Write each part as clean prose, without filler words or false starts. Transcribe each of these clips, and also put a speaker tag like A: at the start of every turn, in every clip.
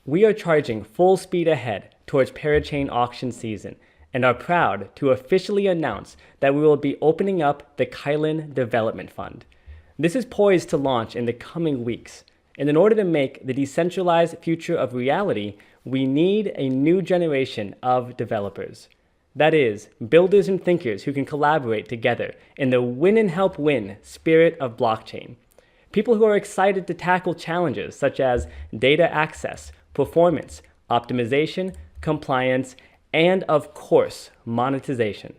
A: We are charging full speed ahead towards parachain auction season and are proud to officially announce that we will be opening up the Kylin Development Fund. This is poised to launch in the coming weeks, and in order to make the decentralized future of reality, we need a new generation of developers. That is, builders and thinkers who can collaborate together in the win and help win spirit of blockchain. People who are excited to tackle challenges such as data access, performance, optimization, compliance, and of course, monetization.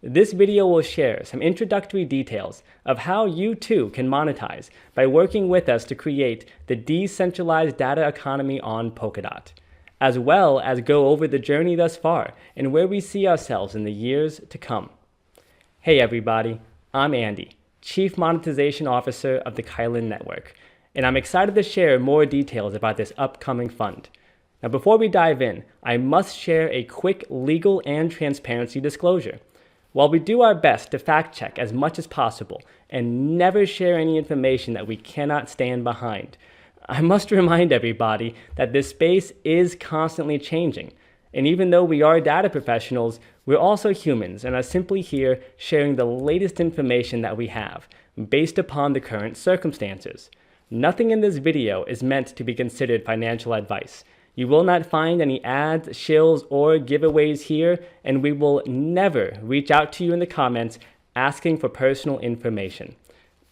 A: This video will share some introductory details of how you too can monetize by working with us to create the decentralized data economy on Polkadot, as well as go over the journey thus far and where we see ourselves in the years to come. Hey everybody, I'm Andy, Chief Monetization Officer of the Kylin Network, and I'm excited to share more details about this upcoming fund. Now before we dive in, I must share a quick legal and transparency disclosure. While we do our best to fact check as much as possible and never share any information that we cannot stand behind, I must remind everybody that this space is constantly changing. And even though we are data professionals, we're also humans and are simply here sharing the latest information that we have based upon the current circumstances. Nothing in this video is meant to be considered financial advice. You will not find any ads, shills, or giveaways here, and we will never reach out to you in the comments asking for personal information.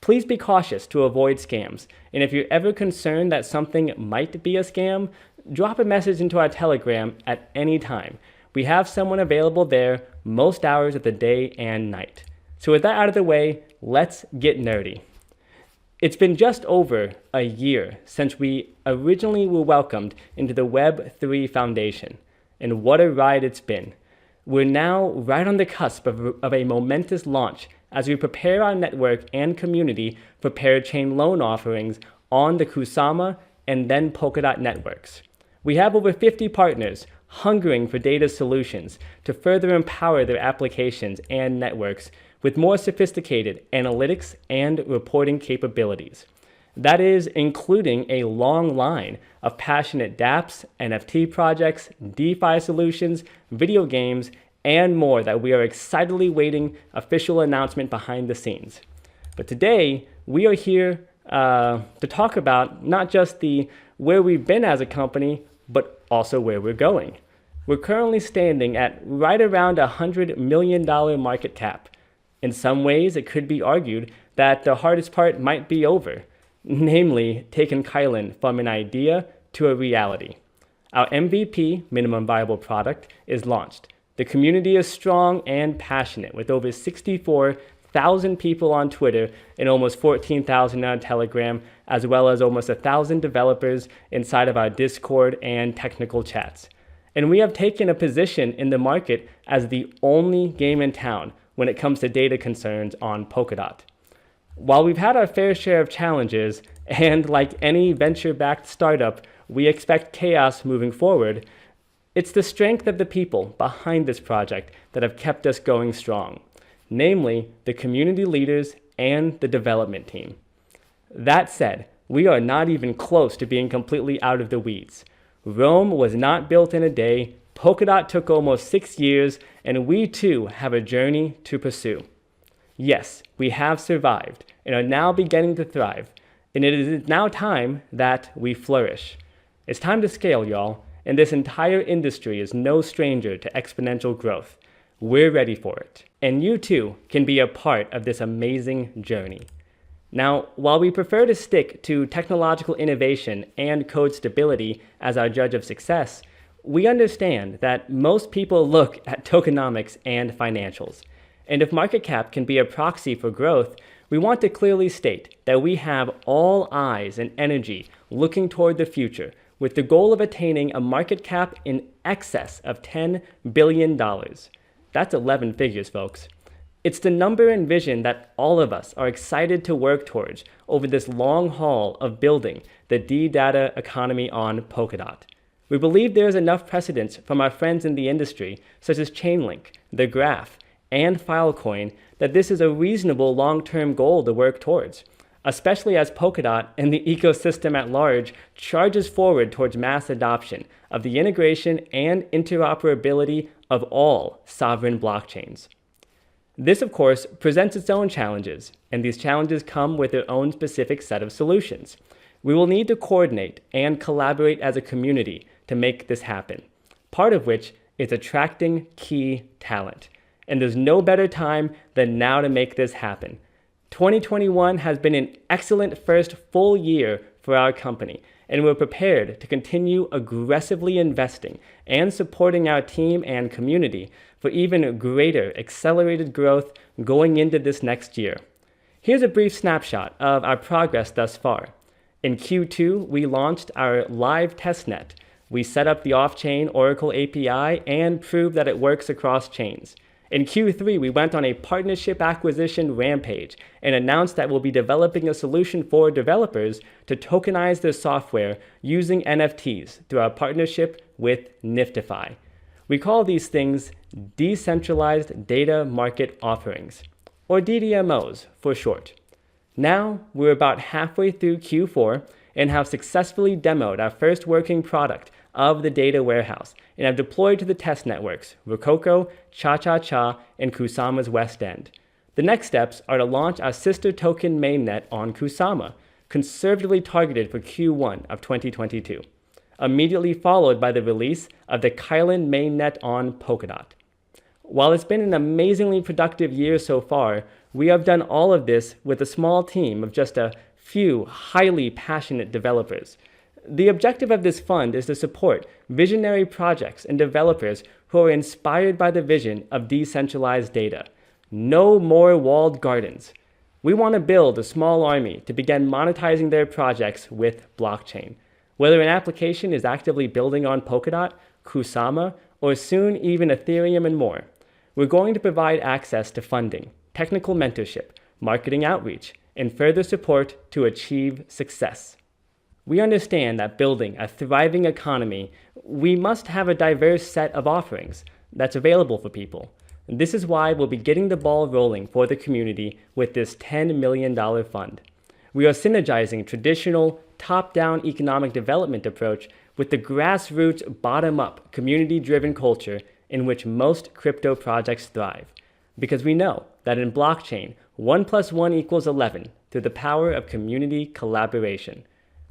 A: Please be cautious to avoid scams, and if you're ever concerned that something might be a scam, drop a message into our Telegram at any time. We have someone available there most hours of the day and night. So with that out of the way, let's get nerdy. It's been just over a year since we originally were welcomed into the Web3 Foundation, and what a ride it's been. We're now right on the cusp of a momentous launch as we prepare our network and community for parachain loan offerings on the Kusama and then Polkadot networks. We have over 50 partners hungering for data solutions to further empower their applications and networks with more sophisticated analytics and reporting capabilities. That is, including a long line of passionate dApps, NFT projects, DeFi solutions, video games, and more that we are excitedly waiting official announcement behind the scenes. But today, we are here to talk about not just where we've been as a company, but also where we're going. We're currently standing at right around $100 million market cap. In some ways, it could be argued that the hardest part might be over, namely taking Kylin from an idea to a reality. Our MVP, minimum viable product, is launched. The community is strong and passionate with over 64,000 people on Twitter and almost 14,000 on Telegram, as well as almost 1,000 developers inside of our Discord and technical chats. And we have taken a position in the market as the only game in town when it comes to data concerns on Polkadot. While we've had our fair share of challenges, and like any venture-backed startup, we expect chaos moving forward, it's the strength of the people behind this project that have kept us going strong, namely the community leaders and the development team. That said, we are not even close to being completely out of the weeds. Rome was not built in a day. Polkadot took almost 6 years, and we too have a journey to pursue. Yes, we have survived and are now beginning to thrive, and it is now time that we flourish. It's time to scale, y'all, and this entire industry is no stranger to exponential growth. We're ready for it, and you too can be a part of this amazing journey. Now, while we prefer to stick to technological innovation and code stability as our judge of success, we understand that most people look at tokenomics and financials. And if market cap can be a proxy for growth, we want to clearly state that we have all eyes and energy looking toward the future with the goal of attaining a market cap in excess of $10 billion. That's 11 figures, folks. It's the number and vision that all of us are excited to work towards over this long haul of building the D-data economy on Polkadot. We believe there is enough precedence from our friends in the industry, such as Chainlink, The Graph, and Filecoin, that this is a reasonable long-term goal to work towards. especially as Polkadot and the ecosystem at large charges forward towards mass adoption of the integration and interoperability of all sovereign blockchains. This, of course, presents its own challenges, and these challenges come with their own specific set of solutions. We will need to coordinate and collaborate as a community to make this happen, part of which is attracting key talent. And there's no better time than now to make this happen. 2021 has been an excellent first full year for our company, and we're prepared to continue aggressively investing and supporting our team and community for even greater accelerated growth going into this next year. Here's a brief snapshot of our progress thus far. In Q2, we launched our live testnet. We set up the off-chain Oracle API and proved that it works across chains. In Q3, we went on a partnership acquisition rampage and announced that we'll be developing a solution for developers to tokenize their software using NFTs through our partnership with Niftify. We call these things Decentralized Data Market Offerings, or DDMOs for short. Now, we're about halfway through Q4 and have successfully demoed our first working product of the data warehouse and have deployed to the test networks Rococo, Cha-Cha-Cha, and Kusama's West End. The next steps are to launch our sister token mainnet on Kusama, conservatively targeted for Q1 of 2022, immediately followed by the release of the Kylin mainnet on Polkadot. While it's been an amazingly productive year so far, we have done all of this with a small team of just a few highly passionate developers. The objective of this fund is to support visionary projects and developers who are inspired by the vision of decentralized data. No more walled gardens. We want to build a small army to begin monetizing their projects with blockchain. Whether an application is actively building on Polkadot, Kusama, or soon even Ethereum and more, we're going to provide access to funding, technical mentorship, marketing outreach, and further support to achieve success. We understand that building a thriving economy, we must have a diverse set of offerings that's available for people. This is why we'll be getting the ball rolling for the community with this $10 million fund. We are synergizing traditional top-down economic development approach with the grassroots bottom-up community-driven culture in which most crypto projects thrive. Because we know that in blockchain, 1 + 1 = 11 through the power of community collaboration.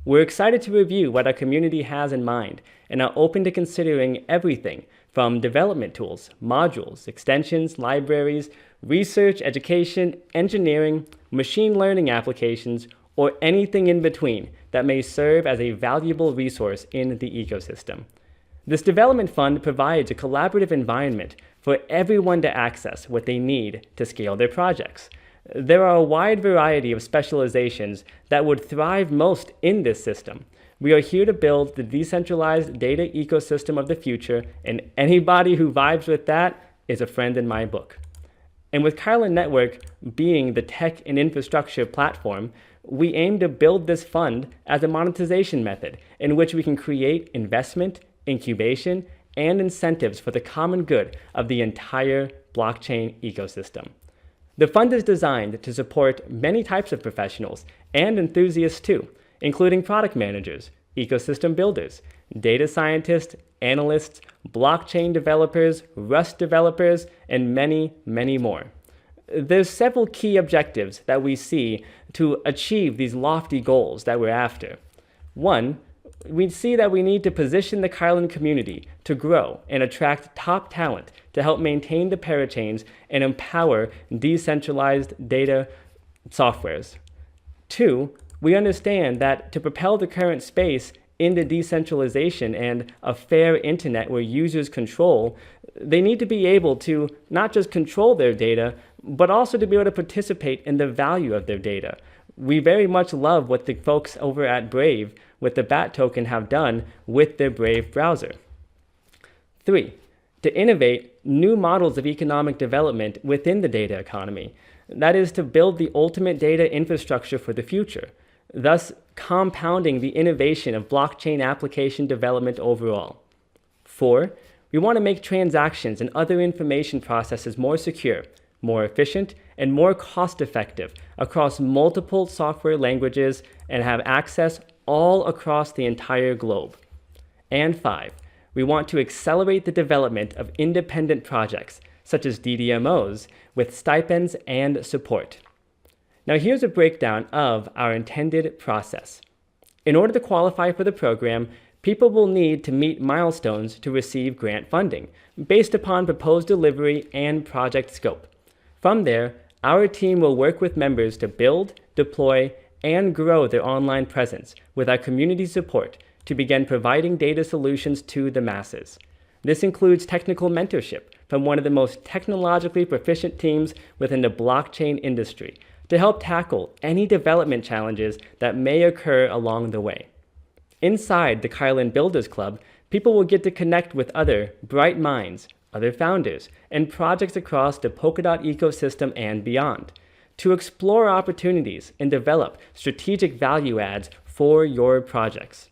A: We're excited to review what our community has in mind and are open to considering everything from development tools, modules, extensions, libraries, research, education, engineering, machine learning applications, or anything in between that may serve as a valuable resource in the ecosystem. This development fund provides a collaborative environment for everyone to access what they need to scale their projects. There are a wide variety of specializations that would thrive most in this system. We are here to build the decentralized data ecosystem of the future, and anybody who vibes with that is a friend in my book. And with Kylin Network being the tech and infrastructure platform, we aim to build this fund as a monetization method in which we can create investment, incubation, and incentives for the common good of the entire blockchain ecosystem. The fund is designed to support many types of professionals and enthusiasts too, including product managers, ecosystem builders, data scientists, analysts, blockchain developers, Rust developers, and many, many more. There's several key objectives that we see to achieve these lofty goals that we're after. One, we see that we need to position the Kylin community to grow and attract top talent to help maintain the parachains and empower decentralized data softwares. Two, we understand that to propel the current space into decentralization and a fair internet where users control, they need to be able to not just control their data, but also to be able to participate in the value of their data. We very much love what the folks over at Brave with the BAT token have done with their Brave browser. 3, to innovate new models of economic development within the data economy. That is to build the ultimate data infrastructure for the future, thus compounding the innovation of blockchain application development overall. 4, we want to make transactions and other information processes more secure, more efficient, and more cost-effective across multiple software languages and have access all across the entire globe. And 5, we want to accelerate the development of independent projects, such as DDMOs, with stipends and support. Now here's a breakdown of our intended process. In order to qualify for the program, people will need to meet milestones to receive grant funding, based upon proposed delivery and project scope. From there, our team will work with members to build, deploy, and grow their online presence with our community support to begin providing data solutions to the masses. This includes technical mentorship from one of the most technologically proficient teams within the blockchain industry to help tackle any development challenges that may occur along the way. Inside the Kylin Builders Club, people will get to connect with other bright minds, other founders, and projects across the Polkadot ecosystem and beyond to explore opportunities and develop strategic value adds for your projects.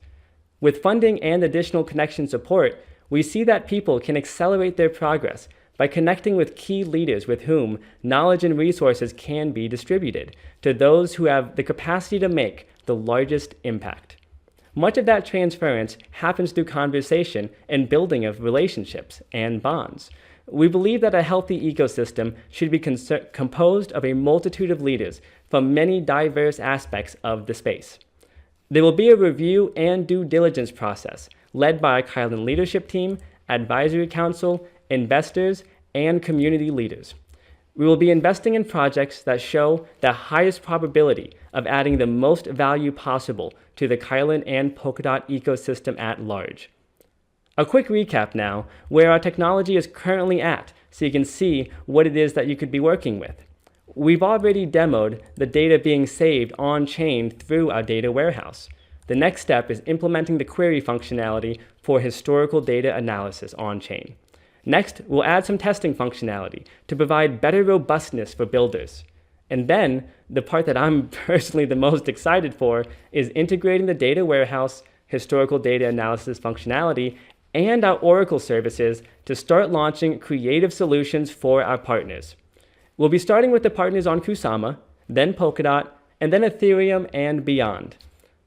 A: With funding and additional connection support, we see that people can accelerate their progress by connecting with key leaders with whom knowledge and resources can be distributed to those who have the capacity to make the largest impact. Much of that transference happens through conversation and building of relationships and bonds. We believe that a healthy ecosystem should be composed of a multitude of leaders from many diverse aspects of the space. There will be a review and due diligence process led by a Kylin leadership team, advisory council, investors, and community leaders. We will be investing in projects that show the highest probability of adding the most value possible to the Kylin and Polkadot ecosystem at large. A quick recap now, where our technology is currently at, so you can see what it is that you could be working with. We've already demoed the data being saved on-chain through our data warehouse. The next step is implementing the query functionality for historical data analysis on-chain. Next, we'll add some testing functionality to provide better robustness for builders. And then, the part that I'm personally the most excited for is integrating the data warehouse, historical data analysis functionality, and our Oracle services to start launching creative solutions for our partners. We'll be starting with the partners on Kusama, then Polkadot, and then Ethereum and beyond.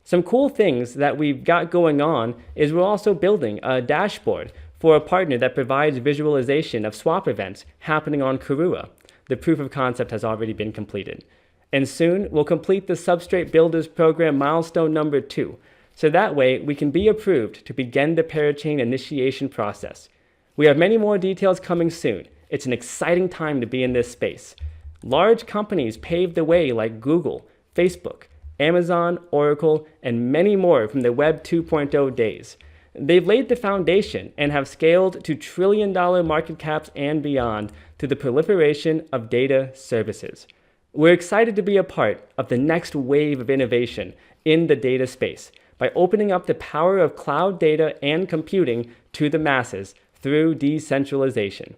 A: Some cool things that we've got going on is we're also building a dashboard for a partner that provides visualization of swap events happening on Karua. The proof of concept has already been completed. And soon, we'll complete the Substrate Builders Program milestone number 2, so that way we can be approved to begin the parachain initiation process. We have many more details coming soon. It's an exciting time to be in this space. Large companies paved the way like Google, Facebook, Amazon, Oracle, and many more from the Web 2.0 days. They've laid the foundation and have scaled to trillion-dollar market caps and beyond through the proliferation of data services. We're excited to be a part of the next wave of innovation in the data space by opening up the power of cloud data and computing to the masses through decentralization.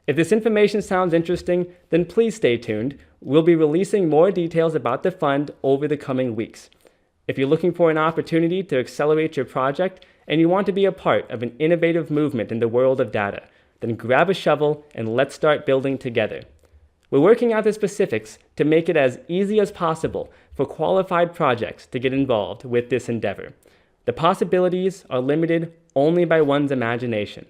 A: If this information sounds interesting, then please stay tuned. We'll be releasing more details about the fund over the coming weeks. If you're looking for an opportunity to accelerate your project and you want to be a part of an innovative movement in the world of data, then grab a shovel and let's start building together. We're working out the specifics to make it as easy as possible for qualified projects to get involved with this endeavor. The possibilities are limited only by one's imagination.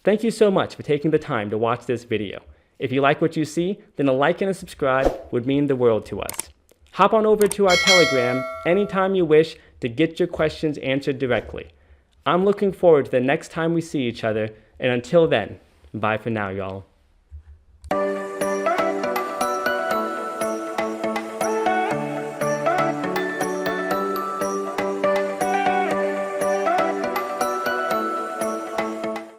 A: Thank you so much for taking the time to watch this video. If you like what you see, then a like and a subscribe would mean the world to us. Hop on over to our Telegram anytime you wish to get your questions answered directly. I'm looking forward to the next time we see each other, and until then, bye for now, y'all.